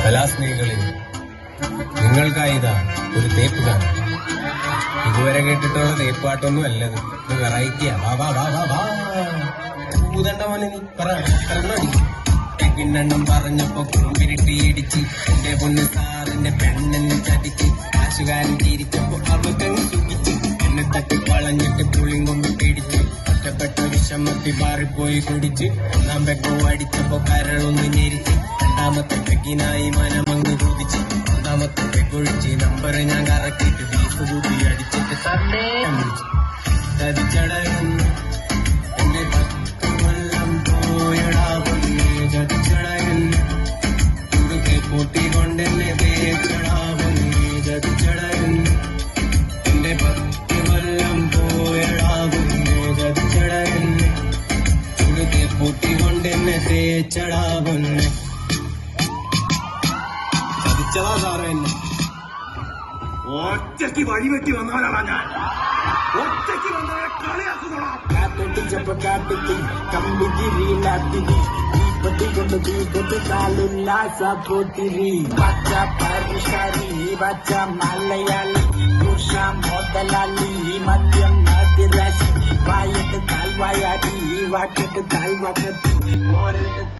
കലാസ്നേഹികളെ, നിങ്ങൾക്കായിതാ ഒരു തേപ്പ് കാണാം. ഇതുവരെ കേട്ടിട്ടുള്ള തേപ്പാട്ടൊന്നും അല്ലത്, ഇത് വെറൈറ്റിയാ. ഊതണ്ടവന് നീ പറഞ്ഞടി കിണ്ണെണ്ണം പറഞ്ഞപ്പോ കുറുമ്പിരിട്ടിയിടിച്ച് എന്റെ പൊന്ന് സാറിന്റെ പെണ്ണെന്ന് ചതിച്ച് കാശുകാരൻ തിരിച്ചപ്പോ അവക്കങ്ങ് സുഖിച്ച് എന്നെ തട്ടി കളഞ്ഞിട്ട് പുളിയും കൊണ്ട് പിടിച്ച് ഒറ്റപ്പെട്ട വിഷമത്തി മാറിപ്പോയി കുടിച്ച് ഒന്നാം പെക്കോ അടിച്ചപ്പോ കരളൊന്ന് ഞെരിച്ച് രണ്ടാമത്തെ പെക്കിനായി മനമങ്ങ് കുതിച്ച് ഒന്നാമത്തെ പെക്കൊഴിച്ച് നമ്പർ ഞാൻ കറക്കിയിട്ട് ബീഫ് കൂട്ടി അടിച്ചിട്ട് തന്നെ വിളിച്ചു ചതിച്ചടയുന്നു എന്റെ 10 കൊല്ലം പോയടാ പൊന്നെ ചതിച്ചടയുന്നു കുടുക്കെ പൊട്ടിക്കൊണ്ടെന്നെ തേച്ചടാ പൊന്നെ ചതിച്ചടയുന്നു എന്റെ 10 കൊല്ലം പോയടാ പൊന്നെ ചതിച്ചടയുന്നു കുടുക്കെ പൊട്ടിക്കൊണ്ടെന്നെ തേച്ചടാ പൊന്നെ. ചതിച്ചതാ സാറേ എന്നെ. ഒറ്റയ്ക്ക് വഴിവെട്ടി വന്നവനാണ് ഞാൻ. ഒറ്റയ്ക്ക് വന്നവരെ കളിയാക്കുന്നോളാം. കാത്തൊട്ടിച്ചപ്പോ കാട്ടിത്തി കമ്പിച്ചിരി നാത്തിരി തീപ്പട്ടി കൊണ്ട് തീക്കൊട്ട് കാലുല്ലാസപ്പൊത്തിരി പച്ച പരിഷാരി പച്ച മലയാളി പുരുഷ മുതലാളി മദ്യം മതിരാശി വായിട്ട് കാൽവായാടി വാട്ടിട്ട് കാൽവാക്കത്തി ഓരെടുത്തിട്ട്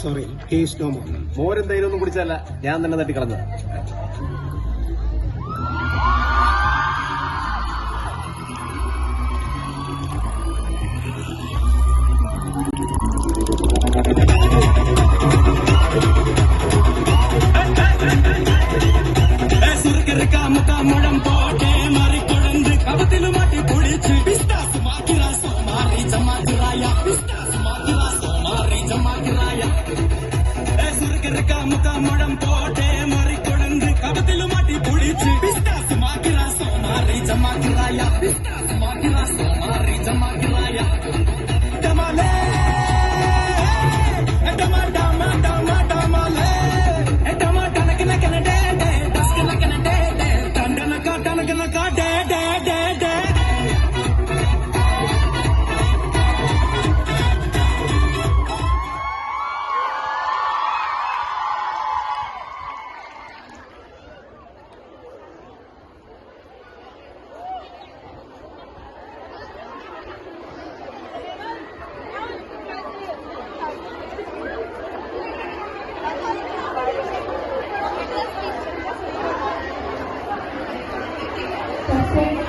സോറി, കേസ് നോ മോർ. മോരെന്തായാലും ഒന്നും കുടിച്ചല്ല, ഞാൻ തന്നെ തട്ടിക്കളഞ്ഞത്. മുടം പോട്ടെ മറിക്കൊടന്ന് കവത്തില് മാറ്റി പൊളിച്ച് പിസ്താസ് മാക്കിറ സോമാറി ജമാക്കിറായ പിസ്താസ് മാക്കിറ സോമാറി ജമാക്കിറായ ഡമാലേ ഡമാ ഡമാ ഡമാ ഡമാലേ ഡമാ ടനക്കന കനഡേ ഡസ്കന കനഡേ ടണ്ടന കാട്ടനകന കാട്ടേ ഡേ ഡേ ഡേ. Perfect.